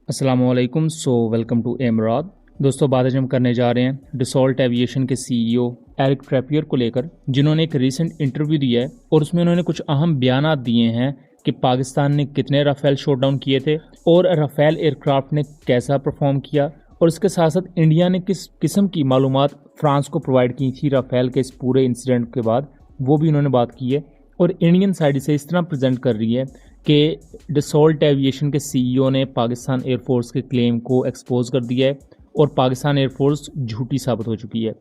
अस्सलामुअलैकुम। Welcome to एमराद। दोस्तों, बात आज हम करने जा रहे हैं डसॉल्ट एविएशन के सीईओ एरिक ट्रैपियर को लेकर, जिन्होंने एक रीसेंट इंटरव्यू दिया है और उसमें उन्होंने कुछ अहम बयानात दिए हैं कि पाकिस्तान ने कितने राफेल शॉट डाउन किए थे और राफेल एयरक्राफ्ट ने कैसा परफॉर्म किया, और इसके साथ साथ इंडिया ने किस किस्म की मालूमात फ्रांस को प्रोवाइड की थी राफेल के इस पूरे इंसिडेंट के बाद, वो भी उन्होंने बात की है। और इंडियन साइड से इस तरह प्रेजेंट कर रही है कि डसॉल्ट एविएशन के सीईओ ने पाकिस्तान एयरफोर्स के क्लेम को एक्सपोज कर दिया है और पाकिस्तान एयरफोर्स झूठी साबित हो चुकी है।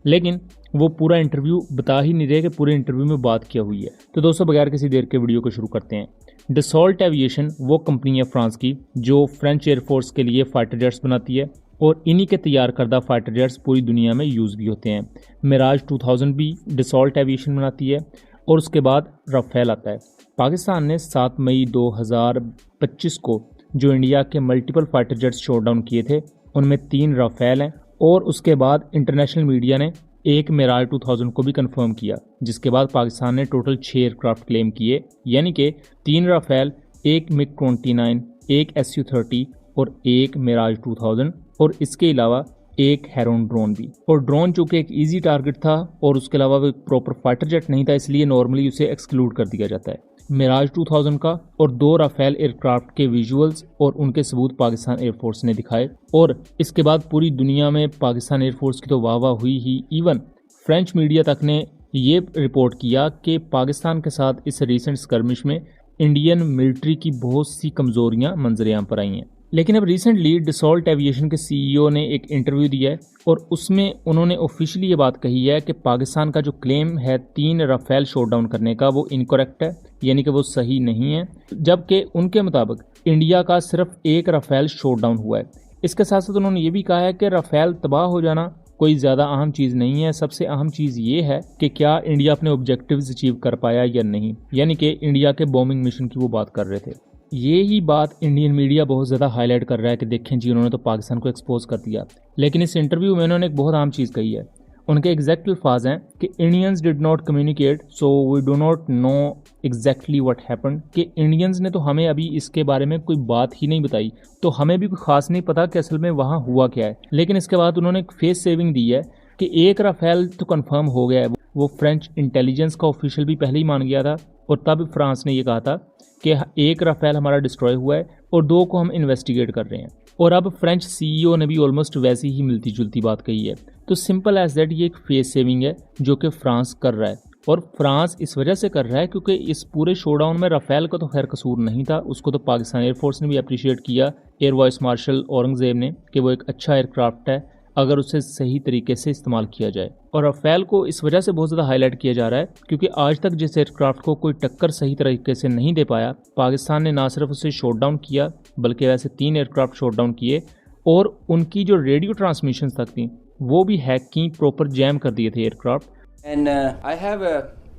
लेकिन वो पूरा इंटरव्यू बता ही नहीं रहे कि पूरे इंटरव्यू में बात क्या हुई है। तो दोस्तों, बगैर किसी देर के वीडियो को शुरू करते हैं। डसॉल्ट एविएशन वो कंपनी है फ्रांस की जो फ्रेंच एयरफोर्स के लिए फाइटर जेट्स बनाती है और इन्हीं के तैयार करदा फाइटर जेट्स पूरी दुनिया में यूज़ भी होते हैं। मिराज 2000 भी डसॉल्ट एविएशन बनाती है और उसके बाद राफेल आता है। पाकिस्तान ने 7 मई 2025 को जो इंडिया के multiple fighter jets shot down किए थे, उनमें 3 राफेल हैं और उसके बाद इंटरनेशनल मीडिया ने एक मिराज 2000 को भी कंफर्म किया, जिसके बाद पाकिस्तान ने टोटल 6 एयरक्राफ्ट क्लेम किए, यानी कि 3 राफेल, एक मिग 29, एक SU-30 और एक मिराज 2000 और इसके अलावा एक हेरोन ड्रोन भी। और ड्रोन चूंकि एक इजी टारगेट था और उसके अलावा वो एक प्रॉपर फाइटर जेट नहीं था, इसलिए नॉर्मली उसे एक्सक्लूड कर दिया जाता है। मिराज 2000 का और 2 राफेल एयरक्राफ्ट के विजुअल्स और उनके सबूत पाकिस्तान एयरफोर्स ने दिखाए और इसके बाद पूरी दुनिया में पाकिस्तान एयरफोर्स की तो वाह वाह हुई ही। इवन फ्रेंच मीडिया तक ने ये रिपोर्ट किया कि पाकिस्तान के साथ इस रीसेंट स्कर्मिश में इंडियन मिलिट्री की बहुत सी कमजोरियां मंजरेआम पर आई हैं। लेकिन अब रिसेंटली डसॉल्ट एविएशन के सीईओ ने एक इंटरव्यू दिया है और उसमें उन्होंने ऑफिशियली ये बात कही है कि पाकिस्तान का जो क्लेम है 3 राफेल शॉट डाउन करने का, वो इनकरेक्ट है, यानी कि वो सही नहीं है, जबकि उनके मुताबिक इंडिया का सिर्फ 1 राफेल शॉट डाउन हुआ है। इसके साथ साथ उन्होंने ये भी कहा है कि राफेल तबाह हो जाना कोई ज़्यादा अहम चीज़ नहीं है। सबसे अहम चीज़ ये है कि क्या इंडिया अपने ऑब्जेक्टिव्स अचीव कर पाया या नहीं, यानी कि इंडिया के बॉम्बिंग मिशन की वो बात कर रहे थे। ये ही बात इंडियन मीडिया बहुत ज़्यादा हाईलाइट कर रहा है कि देखें जी, उन्होंने तो पाकिस्तान को एक्सपोज कर दिया। लेकिन इस इंटरव्यू में उन्होंने एक बहुत अहम चीज़ कही है। उनके एग्जैक्ट अल्फाज हैं कि Indians did not communicate so we do not know exactly what happened, कि इंडियंस ने तो हमें अभी इसके बारे में कोई बात ही नहीं बताई, तो हमें भी कोई खास नहीं पता कि असल में वहाँ हुआ क्या है। लेकिन इसके बाद उन्होंने एक फेस सेविंग दी है कि 1 राफेल तो कन्फर्म हो गया है। वो फ्रेंच इंटेलिजेंस का ऑफिशियल भी पहले ही मान गया था और तब फ्रांस ने ये कहा था कि 1 राफेल हमारा डिस्ट्रॉय हुआ है और 2 को हम इन्वेस्टिगेट कर रहे हैं। और अब फ्रेंच सीईओ ने भी ऑलमोस्ट वैसी ही मिलती जुलती बात कही है। तो सिंपल एज दैट ये एक फेस सेविंग है जो कि फ्रांस कर रहा है, और फ्रांस इस वजह से कर रहा है क्योंकि इस पूरे शोडाउन में राफेल का तो खैर कसूर नहीं था। उसको तो पाकिस्तान एयरफोर्स ने भी अप्रिशिएट किया, एयर वाइस मार्शल औरंगजेब ने, कि वो एक अच्छा एयरक्राफ्ट है अगर उसे सही तरीके से इस्तेमाल किया जाए। और राफेल को इस वजह से बहुत ज़्यादा हाईलाइट किया जा रहा है क्योंकि आज तक जिस एयरक्राफ्ट को कोई टक्कर सही तरीके से नहीं दे पाया, पाकिस्तान ने ना सिर्फ उसे शॉट डाउन किया बल्कि वैसे 3 एयरक्राफ्ट शॉट डाउन किए और उनकी जो रेडियो ट्रांसमिशन तक थी वो भी हैक की, प्रॉपर जैम कर दिए थे aircraft. And I have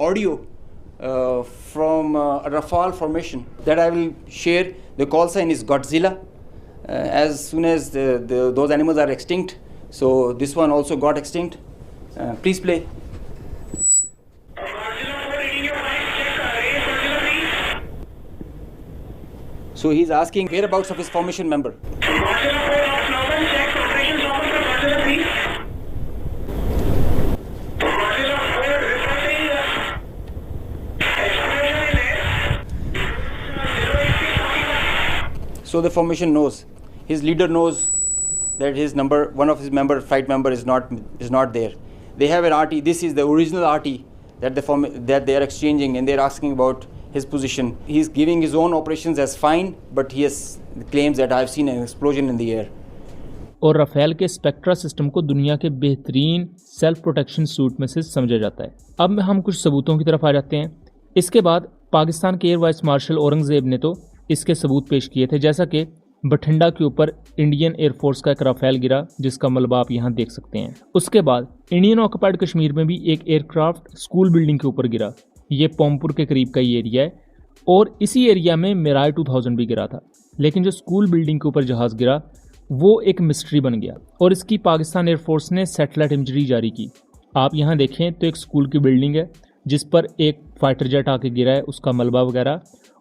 audio from Rafale formation that I will share. The call sign is Godzilla. As soon as those animals are extinct, so this one also got extinct. Please play. So he's asking whereabouts of his formation member. So the formation knows, his leader knows that his number, one of his member, flight member is not there. They have an RT. This is the original RT that they are exchanging, and they are asking about his position. He is giving his own operations as fine, but he has claims that I have seen an explosion in the air. और Rafale के spectra system को दुनिया के बेहतरीन self protection suit में से समझा जाता है। अब हम कुछ सबूतों की तरफ आ जाते हैं। इसके बाद पाकिस्तान के एयर वाइस मार्शल औरंगजेब ने तो इसके सबूत पेश किए थे, जैसा कि बठिंडा के ऊपर इंडियन एयरफोर्स का एक राफेल गिरा, जिसका मलबा आप यहाँ देख सकते हैं। उसके बाद इंडियन ऑक्युपाइड कश्मीर में भी एक एयरक्राफ्ट स्कूल बिल्डिंग के ऊपर गिरा। ये पोमपुर के करीब का ये एरिया है और इसी एरिया में मिराज 2000 भी गिरा था। लेकिन जो स्कूल बिल्डिंग के ऊपर जहाज़ गिरा वो एक मिस्ट्री बन गया और इसकी पाकिस्तान एयरफोर्स ने सैटेलाइट इमेजरी जारी की। आप यहाँ देखें तो एक स्कूल की बिल्डिंग है जिस पर एक फाइटर जेट आके गिरा है, उसका मलबा वगैरह,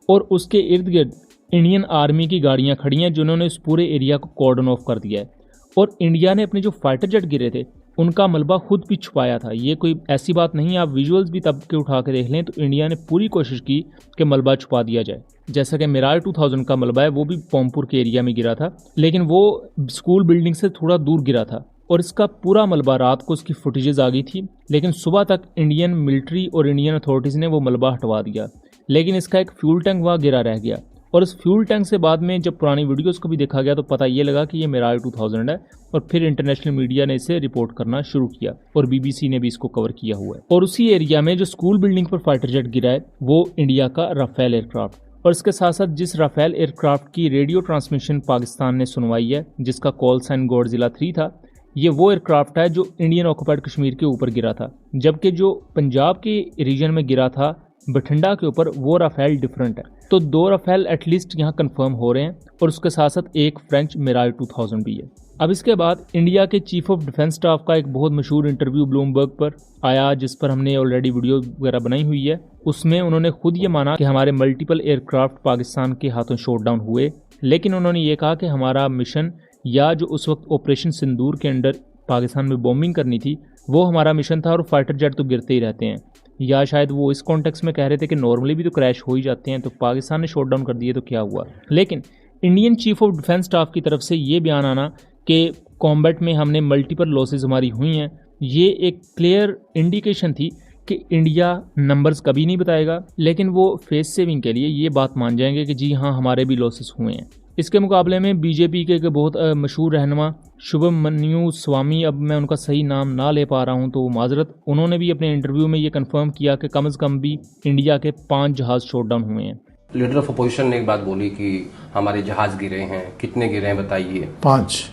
और उसके इर्द गिर्द इंडियन आर्मी की गाड़ियां खड़ी हैं जिन्होंने इस पूरे एरिया को कॉर्डन ऑफ कर दिया है। और इंडिया ने अपने जो फाइटर जेट गिरे थे उनका मलबा खुद भी छुपाया था। ये कोई ऐसी बात नहीं है, आप विजुअल्स भी तब के उठा के देख लें तो इंडिया ने पूरी कोशिश की कि मलबा छुपा दिया जाए। जैसा कि मिराज 2000 का मलबा है वो भी पोमपुर के एरिया में गिरा था, लेकिन वो स्कूल बिल्डिंग से थोड़ा दूर गिरा था और इसका पूरा मलबा रात को उसकी फुटेजेस आ गई थी, लेकिन सुबह तक इंडियन मिलिट्री और इंडियन अथॉरिटीज़ ने वो मलबा हटवा दिया। लेकिन इसका एक फ्यूल टैंक वहाँ गिरा रह गया और इस फ्यूल टैंक से बाद में जब पुरानी वीडियोस को भी देखा गया तो पता ये लगा कि ये मिराज 2000 है और फिर इंटरनेशनल मीडिया ने इसे रिपोर्ट करना शुरू किया और बीबीसी ने भी इसको कवर किया हुआ है। और उसी एरिया में जो स्कूल बिल्डिंग पर फाइटर जेट गिरा है वो इंडिया का राफेल एयरक्राफ्ट, और इसके साथ साथ जिस राफेल एयरक्राफ्ट की रेडियो ट्रांसमिशन पाकिस्तान ने सुनवाई है जिसका कॉल साइन गॉडजिला 3 था, ये वो एयरक्राफ्ट है जो इंडियन ऑक्युपाइड कश्मीर के ऊपर गिरा था, जबकि जो पंजाब के रीजन में गिरा था बठिंडा के ऊपर वो राफेल डिफरेंट है। तो 2 राफेल एटलीस्ट यहाँ कंफर्म हो रहे हैं और उसके साथ साथ एक फ्रेंच मिराज 2000 भी है। अब इसके बाद इंडिया के चीफ ऑफ डिफेंस स्टाफ का एक बहुत मशहूर इंटरव्यू ब्लूमबर्ग पर आया जिस पर हमने ऑलरेडी वीडियो वगैरह बनाई हुई है। उसमें उन्होंने खुद ये माना कि हमारे मल्टीपल एयरक्राफ्ट पाकिस्तान के हाथों शॉट डाउन हुए, लेकिन उन्होंने ये कहा कि हमारा मिशन या जो उस वक्त ऑपरेशन सिंदूर के अंडर पाकिस्तान में बॉम्बिंग करनी थी वो हमारा मिशन था और फाइटर जेट तो गिरते ही रहते हैं, या शायद वो इस कॉन्टेक्स्ट में कह रहे थे कि नॉर्मली भी तो क्रैश हो ही जाते हैं, तो पाकिस्तान ने शॉट डाउन कर दिए तो क्या हुआ। लेकिन Indian chief of defence staff की तरफ से ये बयान आना कि कॉम्बैट में हमने मल्टीपल लॉसेज हमारी हुई हैं, ये एक क्लियर इंडिकेशन थी कि इंडिया नंबर्स कभी नहीं बताएगा, लेकिन वो फेस सेविंग के लिए ये बात मान जाएंगे कि जी हाँ हमारे भी लॉसेस हुए हैं। इसके मुकाबले में बीजेपी के बहुत मशहूर रहनुमा शुभमन्यु स्वामी, अब मैं उनका सही नाम ना ले पा रहा हूं तो माजरत, उन्होंने भी अपने इंटरव्यू में ये कंफर्म किया कि कम से कम भी इंडिया के 5 जहाज शॉट डाउन हुए हैं। लीडर ऑफ अपोजिशन ने एक बात बोली कि हमारे जहाज गिरे हैं, कितने गिरे हैं बताइए। 5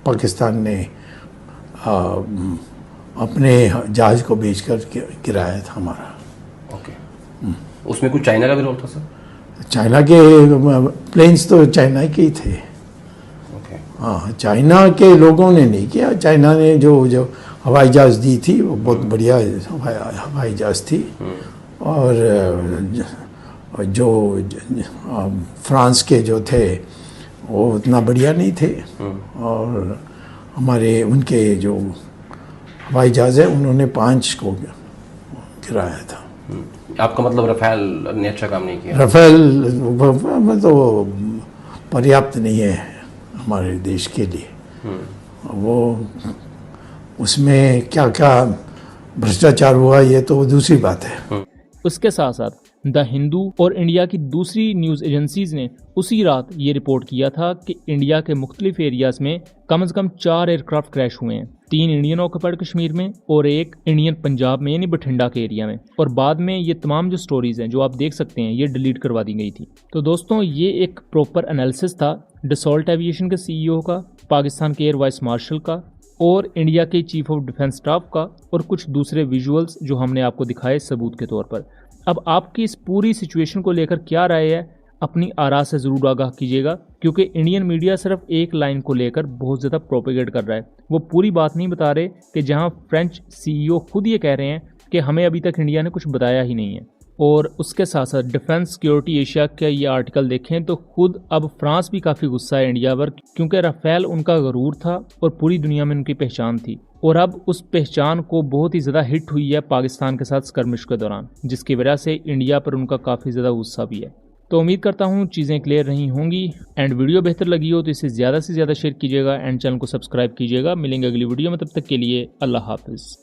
पाकिस्तान ने अपने जहाज को बेचकर गिराया था हमारा। ओके, उसमें कुछ चाइना का भी रोल था सर? चाइना के प्लेन्स तो चाइना के ही थे। हाँ, चाइना के लोगों ने नहीं किया। चाइना ने जो हवाई जहाज दी थी वो बहुत बढ़िया हवाई जहाज थी, और जो फ्रांस के जो थे वो उतना बढ़िया नहीं थे, और हमारे उनके जो हवाई जहाज है उन्होंने 5 को गिराया था। आपका मतलब राफेल ने अच्छा काम नहीं किया? राफेल तो पर्याप्त नहीं है हमारे देश के लिए। वो उसमें क्या क्या भ्रष्टाचार हुआ ये तो दूसरी बात है। उसके साथ साथ द हिंदू और इंडिया की दूसरी न्यूज़ एजेंसीज ने उसी रात ये रिपोर्ट किया था कि इंडिया के मुख्तलिफ एरियाज में कम से कम 4 एयरक्राफ्ट क्रैश हुए हैं, 3 इंडियन ऑक्युपाइड कश्मीर में और 1 इंडियन पंजाब में यानी बठिंडा के एरिया में। और बाद में ये तमाम जो स्टोरीज हैं जो आप देख सकते हैं ये डिलीट करवा दी गई थी। तो दोस्तों ये एक प्रॉपर एनालिसिस था डसॉल्ट एविएशन के CEO का, पाकिस्तान के एयर वाइस मार्शल का और इंडिया के चीफ ऑफ डिफेंस स्टाफ का, और कुछ दूसरे विजुअल्स जो हमने आपको दिखाए सबूत के तौर पर। अब आपकी इस पूरी सिचुएशन को लेकर क्या राय है, अपनी आरा से ज़रूर आगाह कीजिएगा, क्योंकि इंडियन मीडिया सिर्फ एक लाइन को लेकर बहुत ज़्यादा प्रोपेगेट कर रहा है। वो पूरी बात नहीं बता रहे कि जहां फ्रेंच CEO खुद ये कह रहे हैं कि हमें अभी तक इंडिया ने कुछ बताया ही नहीं है। और उसके साथ साथ डिफेंस सिक्योरिटी एशिया का ये आर्टिकल देखें तो खुद अब फ्रांस भी काफ़ी गुस्सा है इंडिया पर, क्योंकि राफेल उनका गरूर था और पूरी दुनिया में उनकी पहचान थी, और अब उस पहचान को बहुत ही ज़्यादा हिट हुई है पाकिस्तान के साथ स्कर्मिश के दौरान, जिसकी वजह से इंडिया पर उनका काफ़ी ज़्यादा गुस्सा भी है। तो उम्मीद करता हूँ चीज़ें क्लियर रही होंगी, एंड वीडियो बेहतर लगी हो तो इसे ज़्यादा से ज़्यादा शेयर कीजिएगा एंड चैनल को सब्सक्राइब कीजिएगा। मिलेंगे अगली वीडियो में, तब तक के लिए अल्लाह हाफिज़।